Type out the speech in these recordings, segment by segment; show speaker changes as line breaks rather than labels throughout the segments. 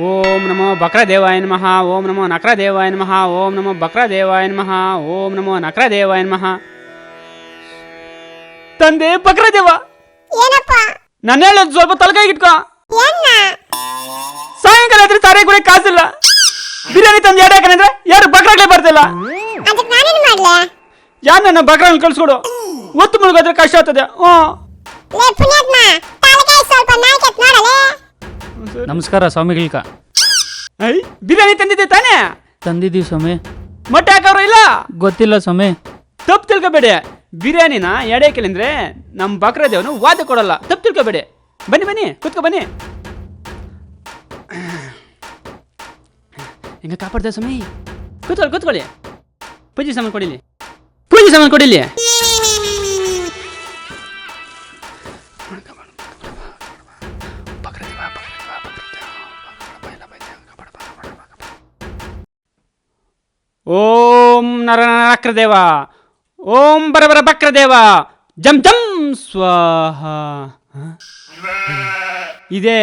ಓಂ ನಮೋ ಬಕ್ರದೇವಾಯ ನಮಃ. ಓಂ ನಮೋ ನಕ್ರದೇವಾಯ ನಮಃ. ಓಂ ನಮೋ ಬಕ್ರದೇವಾಯ ನಮಃ. ಓಂ ನಮೋ ನಕ್ರದೇವಾಯ ನಮಃ. ತಂದೆ ಬಕ್ರದೇವ, ನಾನು ಹೇಳೋದು ಸ್ವಲ್ಪ ತಲೆಗಾಗಿಟ್ಕೋ. ಸಾಯಂಕಾಲ ಆದ್ರೆ ತಾರೆ ಕೂಡ ಕಾಸಿಲ್ಲ. ಬಿರಿಯಾನಿ ತಂದು ಯಾಕಂದ್ರೆ ಯಾರು ಬಕ್ರಾಗ್ಲೇ ಬರ್ತಿಲ್ಲ. ಯಾರು ನನ್ನ ಬಕ್ರನ್ನ ಕಳ್ಸ್ಕೊಡು. ಒತ್ತು ಮುಳುಗೋದ್ರೆ ಕಷ್ಟ ಆಗ್ತದೆ.
ನಮಸ್ಕಾರ ಸ್ವಾಮಿಗಳ್ಕ.
ಬಿರಿಯಾನಿ ತಂದಿದ್ದೆ ತಾನೇ?
ತಂದಿದ್ದೀವಿ ಸ್ವಾಮಿ.
ಮೊಟ್ಟೆ ಹಾಕೋರು ಇಲ್ಲ?
ಗೊತ್ತಿಲ್ಲ ಸ್ವಾಮಿ.
ತಪ್ಪು ತಿಳ್ಕೊಬೇಡಿ. ಬಿರಿಯಾನಿನ ಎಡೆಯಕ್ಕೆ ನಮ್ಮ ಬಕ್ರದೇವನು ವಾದ ಕೊಡಲ್ಲ. ತಪ್ಪು ತಿಳ್ಕೊಬೇಡಿ. ಬನ್ನಿ ಬನ್ನಿ, ಕೂತ್ಕೊ ಬನ್ನಿ. ಹಿಂಗ ಕಾಪಾಡ್ದೆ ಸ್ವಾಮಿ. ಕೂತ್ಕೊಳ್ಳಿ ಕೂತ್ಕೊಳ್ಳಿ. ಪೂಜೆ ಸಾಮಾನು ಕೊಡಿಲಿ, ಪೂಜೆ ಸಾಮಾನು ಕೊಡಿಲಿ. ಓಂ ನರನಕ್ರದೇವ, ಓಂ ಬರಬರ ಬಕ್ರದೇವ, ಜಂ ಜಂ ಸ್ವಾಹ. ಇದೆ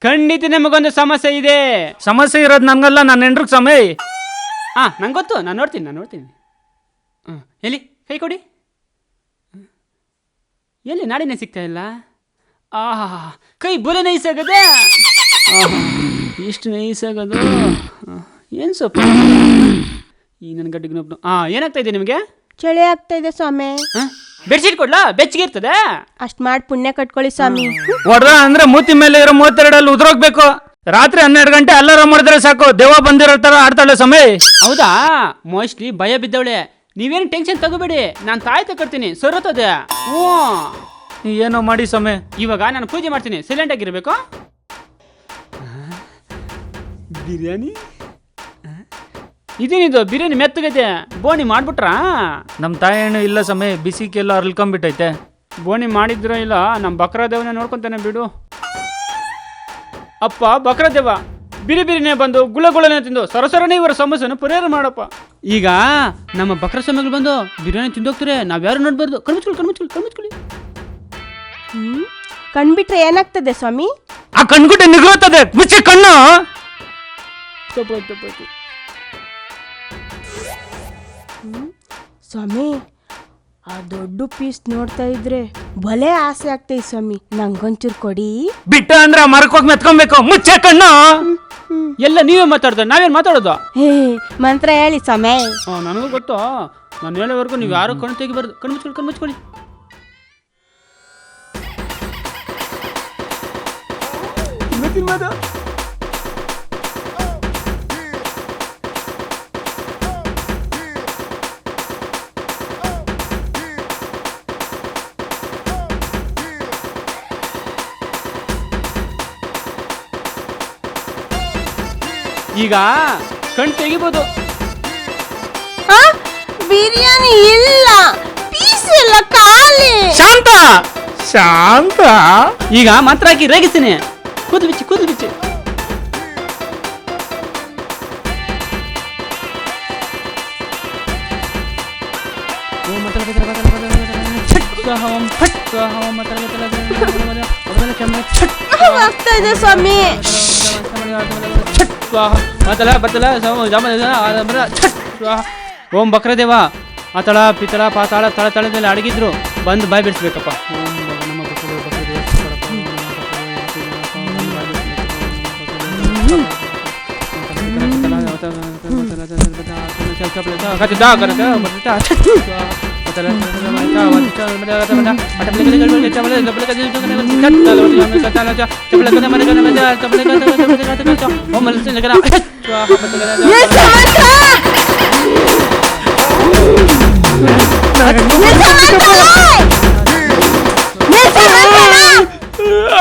ಖಂಡಿತ ನಮಗೊಂದು ಸಮಸ್ಯೆ ಇದೆ.
ಸಮಸ್ಯೆ ಇರೋದು ನನ್ಗಲ್ಲ, ನನ್ನ ಹೆಂಡ್ರಿಗೆ ಸಮಯ.
ನಂಗೆ ಗೊತ್ತು, ನಾನು ನೋಡ್ತೀನಿ. ಎಲ್ಲಿ ಕೈ ಕೊಡಿ. ಎಲ್ಲಿ ನಾಡಿನೇ ಸಿಗ್ತಾ ಇಲ್ಲ. ಕೈ ಬುಲೆ ನೈಸಾಗದೆ. ಎಷ್ಟು ನೈಸಾಗೋದು. ಏನು ಸ್ವಲ್ಪ ಈ ನನ್ನ ಗಡ್ಡಿಗೆ ಏನಾಗ್ತಾ ಇದೆ ನಿಮಗೆ?
ಚಳಿ ಆಗ್ತಾ ಇದೆ ಸ್ವಾಮಿ.
ಬೆಡ್ಶೀಟ್ ಕೊಡ್ಲಾ? ಬೆಚ್ಚಗೆ ಇರ್ತದೆ.
ಅಷ್ಟ್ ಮಾಡಿ ಪುಣ್ಯ ಕಟ್ಕೊಳ್ಳಿ ಸ್ವಾಮಿ.
ಹೊಡ್ರ ಅಂದ್ರೆ ಮೂತಿ ಮೇಲೆ ಇರೋ 32 ಉದ್ರೋಗ್ಬೇಕು. ರಾತ್ರಿ 12 ಗಂಟೆ ಅಲ್ಲಾರ ಮಾಡಿದ್ರೆ ಸಾಕು, ದೇವ ಬಂದಿರೋ ತರ ಆಡ್ತಾಳೆ ಸಮಯ.
ಹೌದಾ? ಮೋಸ್ಟ್ಲಿ ಭಯ ಬಿದ್ದವಳೆ. ನೀವೇನು ಟೆನ್ಷನ್ ತಗೋಬೇಡಿ, ನಾನು ತಾಯಿ ತಗೊಳ್ತೀನಿ, ಸರೋತದೆ.
ಏನೋ ಮಾಡಿ ಸಮಯ.
ಇವಾಗ ನಾನು ಪೂಜೆ ಮಾಡ್ತೀನಿ, ಸೈಲೆಂಟ್ ಆಗಿರ್ಬೇಕು. ಬಿರಿಯಾನಿ ಇದೇನಿದು? ಬಿರಿಯಾನಿ ಮೆತ್ತಗೈತೆ. ಬೋಣಿ ಮಾಡ್ಬಿಟ್ರಾ?
ನಮ್ಮ ತಾಯಿ ಹಣ್ಣು ಇಲ್ಲ ಸಮಯ, ಬಿಸಿಕೆಲ್ಲ ಅರ್ಲ್ಕೊಂಡ್ಬಿಟ್ಟೈತೆ.
ಬೋಣಿ ಮಾಡಿದ್ರ ಇಲ್ಲ? ನಮ್ಮ ಬಕ್ರದೇವನ ನೋಡ್ಕೊಂತಾನೆ ಬಿಡು. ಅಪ್ಪ ಬಕ್ರದೇವ, ಬಿರಿನೇ ಬಂದು ಗುಳಗುಳನೆ ತಿಂದು ಸರಸರನೇ ಇವರ ಸಮಸ್ಯೆನ ಪರಿಹಾರ ಮಾಡಪ್ಪ. ಈಗ ನಮ್ಮ ಬಕ್ರ ಸ್ವಾಮಿಗಳು ಬಂದು ಬಿರಿಯಾನಿ ತಿಂದೋಗ್ತಾರೆ, ನಾವ್ಯಾರು ನೋಡ್ಬಾರ್ದು. ಕಣ್ಮುಚ್ಕೊಳ್ಳಿ.
ಕಣ್ಬಿಟ್ರೆ ಏನಾಗ್ತದೆ ಸ್ವಾಮಿ?
ಆ ಕಣ್ಗುಟ್ಟೆ ನಿಗ್ಲುತ್ತದೆ, ಮುಚ್ಚಿ ಕಣ್ಣು.
ತಪ್ಪಾಯ್ತು.
ಸ್ವಾಮಿ, ಆ ದೊಡ್ಡ ಪೀಸ್ ನೋಡ್ತಾ ಇದ್ರೆ ಭಲೇ ಆಸೆ ಆಗ್ತೈತೆ ಸ್ವಾಮಿ. ನಂಗೊಂಚೂರು ಕೊಡಿ.
ಬಿಟ್ಟ ಅಂದ್ರೆ ಮರಕೋಗಿ ಮೆತ್ಕೊಬೇಕು, ಮುಚ್ಚೆ ಕಣ್ಣು.
ಎಲ್ಲ ನೀವೇ ಮಾತಾಡ್ದ, ನಾವೇನು ಮಾತಾಡೋದು?
ಹೇ, ಮಂತ್ರ ಹೇಳಿ ಸ್ವಾಮಿ.
ನನಗೂ ಗೊತ್ತು. ನಾನು ಹೇಳೋವರೆಗೂ ನೀವು ಯಾರು ಕಣ್ಣು ತೆಗಿಬಾರ್ದು. ಕಣ್ಮುಚ್ಕೊಳ್ಳಿ. ಈಗ ಕಣ್ ತೆಗಿಬೋದು.
ಬಿರಿಯಾನಿ ಇಲ್ಲ, ಪೀಸ್ ಇಲ್ಲ, ಖಾಲಿ.
ಶಾಂತ.
ಈಗ ಮಂತ್ರ ಹಾಕಿ ರೇಗಿಸ್ತೀನಿ. ಕೂದಲು ಬಿಚ್ಚಿ.
ಆಗ್ತಾ ಇದೆ ಸ್ವಾಮಿ.
ಓಂ ಬಕ್ರದೇವ, ಅತಳ ಪಿತಳ ಪಾತಾಳ ತಳದಲ್ಲಿ ಅಡಗಿದ್ರು ಬಂದು ಬಾಯ್ ಬಿಡಿಸ್ಬೇಕಪ್ಪ. ಓಂ ನಮ್ಮ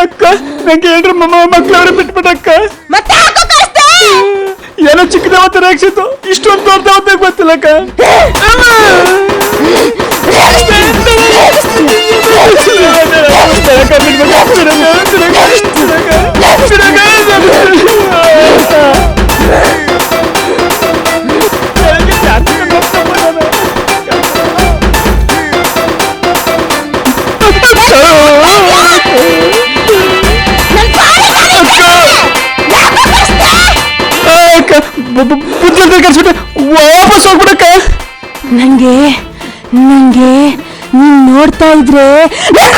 ಅಕ್ಕ, ನಂಗೆ ಹೇಳ್ರಿ ಮಕ್ಕಳವ್ರೆ ಬಿಟ್ಬಿಟ್ಟಕ್ಕ. ಏನೋ ಚಿಕ್ಕ ದೇವತೆ ರೇಕ್ಷಿತ್ತು, ಇಷ್ಟೊಂದು ದೊಡ್ಡ ದೇವತೆ ಗೊತ್ತಿಲ್ಲಕ್ಕ.
ಅಕ್ಕ
ಬುದ್ಧಿ ಅಂತ ಕರ್ಸ್ಬಿಟ್ಟು ವಾಪಸ್ ಹೋಗ್ಬಿಡಕ್ಕ.
ನಂಗೆ ನೀನ್ ನೋಡ್ತಾ ಇದ್ರೆ ನನ್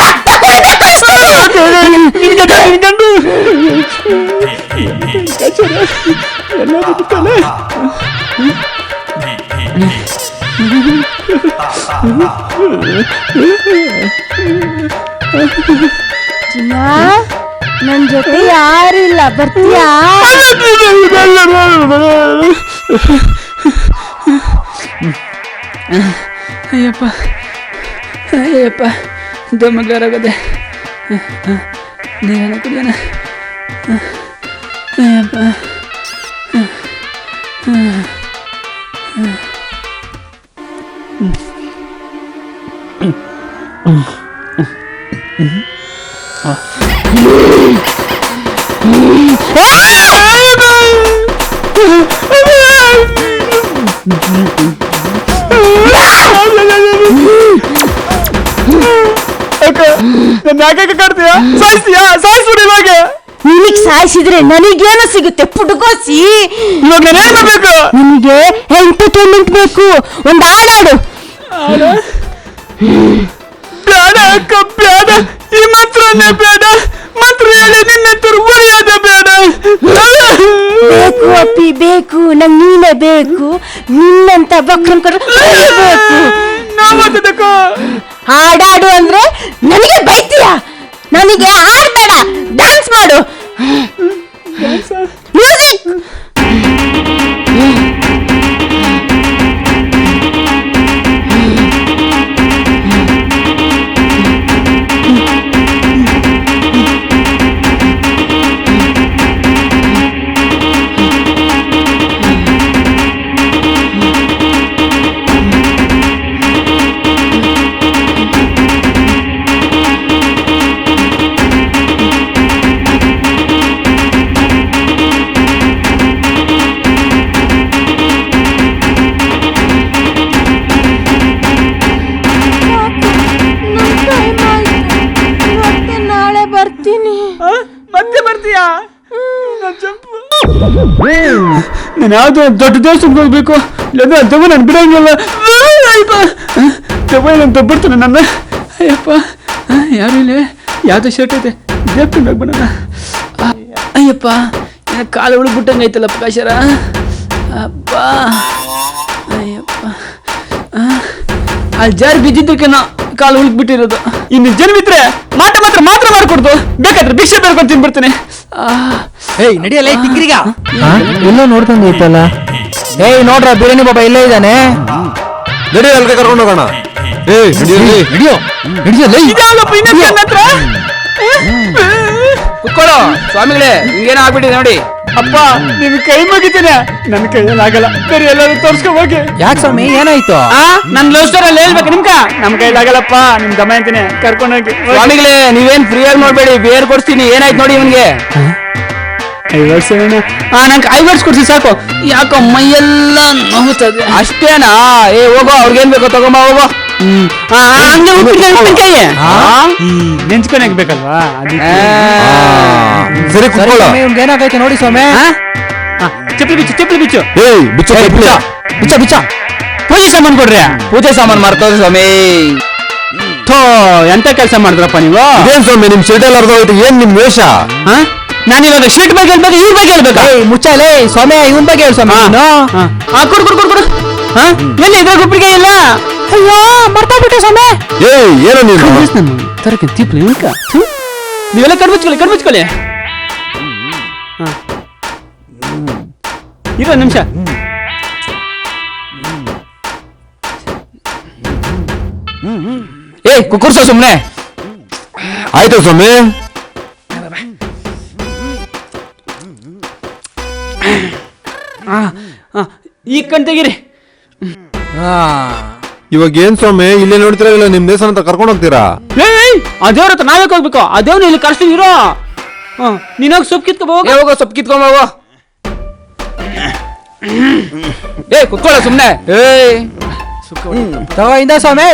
ರಕ್ತ ಕುಡಿಬೇಕು ಚಿನ್ನ, ನನ್ ಜೊತೆ ಯಾರಿಲ್ಲ, ಬರ್ತೀಯಾ?
ಅಯ್ಯಪ್ಪ ಅಯ್ಯಪ್ಪ ದಮ್ಮಗಾರಾಗದೆ ನೀರನ್ನ ಕುಡಿಯೋಣ. ಅಯ್ಯಪ್ಪ
ಯಾಕೆ ಕಾಡ್ತೀಯ? ಸಾಯಿಸ್ಬಿಡಿ ಇವಾಗ.
ನಿನಗ್ ಸಾಯಿಸಿದ್ರೆ ನನಗೇನು ಸಿಗುತ್ತೆ ಪುಡುಗೋಸಿ?
ಇವಾಗ ನಾನು ಏನ್ ಮಾಡ್ಬೇಕು?
ನಿನಗೆ ಎಂಟರ್ಟೈನ್ಮೆಂಟ್ ಬೇಕು. ಒಂದು ಹಾಡಾಡು.
ಬೇಡ ಅಕ್ಕ ಬೇಡ, ಈ ಮಂತ್ರನೇ ಬೇಡ. ಮಂತ್ರ ಹೇಳಿ ನಿನ್ನ ತುರ್ಬರಿಯಾದ ಬೇಡ.
ಬೇಕು ಅಪ್ಪಿ ಬೇಕು, ನಂಗೆ ನೀನೇ ಬೇಕು. ನಿನ್ನಂತ ಬಕ್ರನ್ ಬೇಕು.
ನಾವದಕ್ಕೋ
ಹಾಡಾಡು ಅಂದ್ರೆ ನನಗೆ ಬೈತೀಯ? ನನಗೆ ಹಾಡ್ಬೇಡ, ಡ್ಯಾನ್ಸ್ ಮಾಡು. ಮ್ಯೂಸಿಕ್.
ಮತ್ತೆ ಬರ್ತೀಯಾ? ನಾನು ಯಾವ್ದು ದೊಡ್ಡ ದೇವಸ್ಥಾನಕ್ಕೆ ಹೋಗ್ಬೇಕು, ಇಲ್ಲಾಂದ್ರೆ ದೆವ್ವ ನಾನು ಬಿಡಂಗಿಲ್ಲ. ದೆವ್ವ ಏನಂತ ಬಿಡ್ತಾನೆ ನನ್ನ. ಅಯ್ಯಪ್ಪ ಯಾರು ಇಲ್ಲ, ಯಾವ್ದೋ ಶರ್ಟ್ ಐತೆ ದೇವ್ಕೊಂಡು ಹೋಗ್ಬಿಡೋಣ.
ಅಯ್ಯಪ್ಪ ಕಾಲು ಉಳ್ಬಿಟ್ಟಂಗೆ ಐತಲ್ಲ ಪ್ರಕಾಶರ. ಅಪ್ಪ ಅಯ್ಯಪ್ಪ ಅಲ್ಲಿ ಜಾರಿ ಬಿದ್ದಿದ್ದಕ್ಕೇನೋ ಕಾಲು ಉಳ್ಬಿಟ್ಟಿರೋದು.
ಇನ್ನು ಜನ್ಮಿದ್ರೆ ಮಾತ್ರ ಮಾಡ್ಕೊಡ್ದು, ಬೇಕಾದ್ರೆ ಭಿಕ್ಷೆ ಬೇಡ್ಕೊಂಡು ತಿನ್ಬಿಡ್ತೀನಿ.
ಏಯ್ ನಡಿಯಲ್ಲ ತಿಂಗ್ರಿಗ ಎಲ್ಲೋ ನೋಡ್ಕೊಂಡು ಐತಲ್ಲ. ಏಯ್ ನೋಡ್ರ ಬಿರಿಯಾನಿ ಬಾಬಾ ಇಲ್ಲೇ ಇದ್ದಾನೆ.
ನಡಿ ಅಲ್ಗೆ ಕರ್ಕೊಂಡು ಹೋಗೋಣ. ಏಯ್
ನಡಿಯೋ
ಇದಾಗಪ್ಪ ಇನ್ನೊಂದು ನನ್ನ ಹತ್ರ.
ಕುತ್ಕೊಳ್ಳೋ ಸ್ವಾಮಿಗಳೇ, ಹಿಂಗೇನೋ ಆಗ್ಬಿಟ್ಟಿದೆ ನೋಡಿ.
ಅಪ್ಪ ನಿಮ್ ಕೈ ಮುಗಿತೀನಿ, ನನ್ನ ಕೈಯಲ್ಲಾಗಲ್ಲ, ಬೇರೆ ಎಲ್ಲರೂ ತೋರ್ಸ್ಕೊ ಹೋಗಿ.
ಯಾಕೆ ಸ್ವಾಮಿ ಏನಾಯ್ತು?
ನನ್ ಲವ್ ಸ್ಟೋರಿ ಅಲ್ಲಿ ಹೇಳ್ಬೇಕು ನಿಮ್ಗ. ನಮ್ ಕೈಲಾಗಲ್ಲಪ್ಪ, ನಿಮ್ ದಮ ಅಂತೀನಿ, ಕರ್ಕೊಂಡೋಗಿ.
ಸ್ವಾಮಿಗಳೇ ನೀವೇನ್ ಫ್ರೀಯಾಗಿ ನೋಡ್ಬೇಡಿ, ಬೇರೆ ಕೊಡ್ತೀನಿ. ಏನಾಯ್ತು ನೋಡಿ ಇವನ್ಗೆ.
ನಂಗೆ ಐವರ್ಸ್ ಕೊಡ್ಸಿ ಸಾಕು.
ಯಾಕೋ ಮೈಯೆಲ್ಲ ನೋವುತ್ತದೆ. ಅಷ್ಟೇನಾ? ಏ ಹೋಗೋ, ಅವ್ರಿಗೇನ್ ಬೇಕೋ ತಗೊಂಬ ಹೋಗೋ.
ಹಂಗೆ ಉಪ್ಪಿನಕಾಯಿ ನೆಂಚ್ಕೊಳಕ್ ಬೇಕಲ್ವಾ?
ಸರಿ ಕುತ್ಕೊಳ್ಳ.
ಏನಾಗೈತೆ ನೋಡಿ ಸ್ವಾಮಿ.
ಚಪ್ಪಲಿ ಬಿಚ್ಚು.
ಏಯ್ ಬಿಚ್ಚ
ಬಿಚ್ಚ
ಪೂಜೆ ಸಾಮಾನು ಕೊಡ್ರಿ.
ಪೂಜೆ ಸಾಮಾನು ಮಾಡ್ತವ್ರಿ ಸ್ವಾಮಿ.
ಥೋ ಎಂತ ಕೆಲಸ ಮಾಡಿದ್ರಪ್ಪ ನೀವು?
ಏನ್ ಸ್ವಾಮಿ ನಿಮ್ ಶರ್ಟ್ ಎಲ್ಲ ಅರ್ಧೋಯ್ತು, ಏನ್ ನಿಮ್ ವೇಷ?
ನಾನು ಇವಾಗ ಶರ್ಟ್ ಬಗ್ಗೆ ಹೇಳ್ಬೇಕು, ಇವ್ರ ಬಗ್ಗೆ ಹೇಳ್ಬೇಕಾ?
ಮುಚ್ಚಾಲೆ ಸ್ವಾಮಿ, ಇವನ್ ಬಗ್ಗೆ ಹೇಳಿ ಸ್ವಾಮಿ.
ಕೊಡು. ಎಲ್ಲಿ ಇದ್ರಾಗ ಉಪ್ಪಿನಕಾಯಿ ಇಲ್ಲ?
ಅಯ್ಯೋ ಮರ್ತಾಬಿಟ್ಟೆ ಸ್ವಾಮಿ.
ಏಯ್ ಏನೋ ನೀನು
ತರಕ್ಕೆ ತಿಪ್ಲಿ ನೀವೆಲ್ಲ ಕಣ್ಮುಚ್ಕೊಳ್ಳಿ. ಇರೋ ನಿಮಿಷ.
ಏ ಕುಕ್ಕರ್ಸೋ ಸುಮ್ನೆ.
ಆಯ್ತು ಸ್ವಾಮಿ.
ಈ ಕಣ್ ತೆಗೀರಿ.
ಇವಾಗ ಏನ್ ಸ್ವಾಮಿ ಇಲ್ಲೇ ನೋಡ್ತಿರಲ್ಲ, ನಿಮ್ ದೇವಸ್ಥಾನ ಅಂತ ಕರ್ಕೊಂಡು ಹೋಗ್ತೀರಾ?
ಆ ದೇವ್ರ ಹತ್ರ ನಾವೇ ಹೋಗ್ಬೇಕು. ಆ ದೇವ್ನ ಇಲ್ಲಿ ಕರ್ಸ್ತೀವಿ ಇರೋ. ನೀನಾಗ ಸೊಪ್ಪು ಕಿತ್ಕೊ
ಹೋಗೋ, ಸೊಪ್ಪು ಕಿತ್ಕೊಂಬ ಹೋಗೋ. ಏ ಕುತ್ಕೊಳ್ಳ ಸುಮ್ನೆ.
ತಗೋ ಇಂದ ಸ್ವಾಮಿ.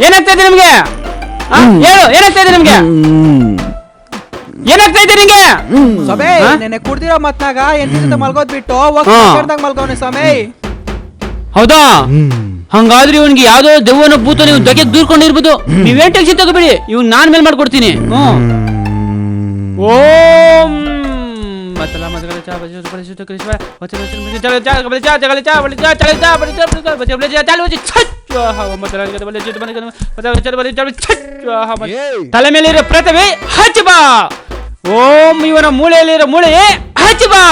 ಏನಾಗ್ತಾ ಇದೆ ನಿಮ್ಗೆ? ಹೇಳು, ಏನಾಗ್ತಾ ಇದೆ ನಿಮ್ಗೆ?
ಏನಾಗ್ತಾ ಇದೆ ನಿಂಗೆ?
ಸ್ವಾಮಿ ನೆನೆ ಕುಡ್ದಿರೋ ಮತ್ನಾಗ ಎಂಟಿ ಜೊತೆ ಮಲ್ಗೋದ್ ಬಿಟ್ಟು ಮಲ್ಗವನೆ ಸ್ವಾಮಿ.
ಹೌದಾ? ಹಂಗಾದ್ರೆ ಇವನ್ಗೆ ಯಾವ್ದೋ ದೆವ್ವನ ಭೂತ ನೀವು ದಗೆ ದೂರ್ಕೊಂಡಿರ್ಬೋದು. ನೀವೇನ್ ಟೆನ್ಷನ್ ತಗೋಬೇಡಿ, ಇವ್ನ್ ನಾನ್ ಮೇಲ್ ಮಾಡ್ಕೊಡ್ತೀನಿ. ಓಂ ತಲೆ ಮೇಲಿರೋ ಪ್ರತಿಭೆ ಹಚ್ಚ ಬಾ. ಓಂ ಇವನ ಮೂಳೆಯಲ್ಲಿರೋ ಮೂಳೆ ಹಚ್ಚ ಬಾ.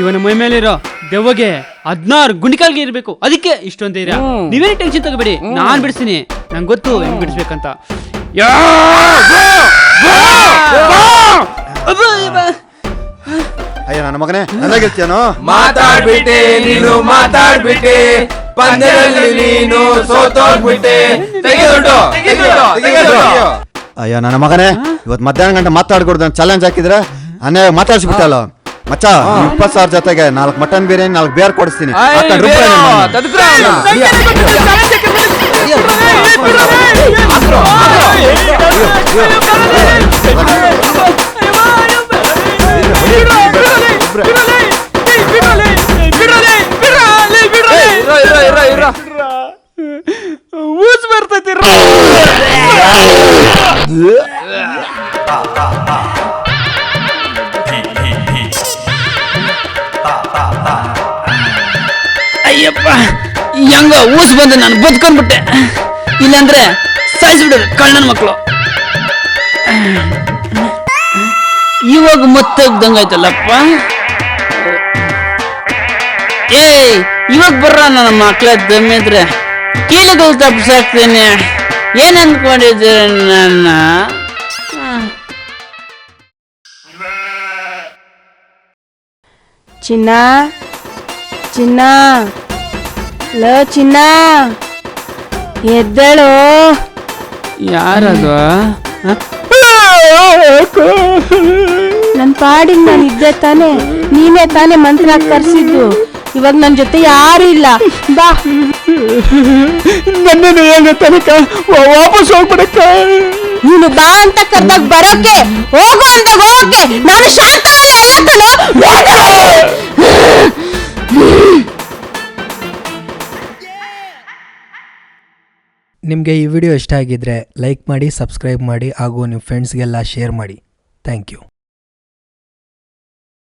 ಇವನ ಮೈ ಮೇಲಿರೋ ದೆವ್ವಗೆ 16 ಗುಂಡಿಕಾಲ್ಗೆ ಇರ್ಬೇಕು. ಅದಕ್ಕೆ ಇಷ್ಟೊಂದು ಧೈರ್ಯ. ನೀವೇನು ಟೆನ್ಷನ್ ತಗೋಬೇಡಿ, ನಾನ್ ಬಿಡಿಸ್ತೀನಿ. ನಂಗೆ ಗೊತ್ತು ಹೆಂಗ್ ಬಿಡಿಸ್ಬೇಕಂತ.
ಅಯ್ಯ ನನ್ನ ಮಗನೇ ನನಗಿರ್ತೀಯನೋ?
ಮಾತಾಡ್ಬಿಟ್ಟೆ ನೀನು, ಮಾತಾಡ್ಬಿಟ್ಟೆ ಪಂದ್ಯದಲ್ಲಿ ನೀನು ಸೋತೋಗ್ಬಿಟ್ಟೆ.
ಅಯ್ಯ ನನ್ನ ಮಗನೇ, ಇವತ್ತು ಮಧ್ಯಾಹ್ನ ಗಂಟೆ ಮಾತಾಡ್ಕೊಡ್ದು ಚಾಲೆಂಜ್ ಹಾಕಿದ್ರೆ ಅನ್ಯಾಯ ಮಾತಾಡ್ಸ್ಬಿಟ್ಟಲ್ಲ ಮಚ್ಚ. 20,000 ಜೊತೆಗೆ 4 ಮಟನ್ ಬಿರಿಯಾನಿ 4 ಬೇರ್ ಕೊಡಿಸ್ತೀನಿ.
ಊಸ್ ಬರ್ತೈತಿ. ಅಯ್ಯಪ್ಪ, ಹೆಂಗ ಊಸ್ ಬಂದು ನಾನು ಬದುಕೊಂಡ್ಬಿಟ್ಟೆ. ಇಲ್ಲಾಂದ್ರೆ ಸಾಯಿಸ್ಬಿಡೋದು ಕಳ್ಳನ ಮಕ್ಕಳು. ಇವಾಗ ಮತ್ತೆ ಇದ್ದಂಗಾಯ್ತಲ್ಲಪ್ಪ. ಇವಾಗ ಬರ್ರ ನನ್ನ ಮಕ್ಳ ದಮ್ಮಿದ್ರೆ ಕೀಲುಗಳು ತಪ್ಪಿಸಾಕ್ತೇನೆ. ಏನ್ ಅನ್ಕೊಂಡಿದ್ದೀರ ನನ್ನ?
ಚಿನ್ನ ಚಿನ್ನ ಲೋ ಚಿನ್ನ ಎದ್ದೇಳು.
ಯಾರದು?
ನನ್ನ ಪಾಡಿಗೆ ನಾನು ಇದ್ದೆ ತಾನೆ, ನೀನೇ ತಾನೇ ಮಂತ್ರ ಕರ್ಸಿದ್ದು. ಇವಾಗ ನನ್ನ ಜೊತೆ ಯಾರು ಇಲ್ಲ, ಬಾ.
ನನ್ನನ್ನು ಹೇಗೆ ತನಕ ವಾಪಸ್ ಹೋಗ್ಬಿಡಕ್ಕ.
ನೀನು ಬಾ ಅಂತ ಕರ್ದಾಗ ಬರೋಕೆ, ಹೋಗು ಅಂದಾಗ ಹೋಗಕ್ಕೆ ನಾನು ಶಾಂತ ಅಲ್ಲ ಕಣೋ.
ನಿಮಗೆ ಈ ವಿಡಿಯೋ ಇಷ್ಟ ಆಗಿದ್ರೆ ಲೈಕ್ ಮಾಡಿ, ಸಬ್ಸ್ಕ್ರೈಬ್ ಮಾಡಿ ಹಾಗೂ ನಿಮ್ಮ ಫ್ರೆಂಡ್ಸ್ಗೆಲ್ಲ ಶೇರ್ ಮಾಡಿ. Thank you.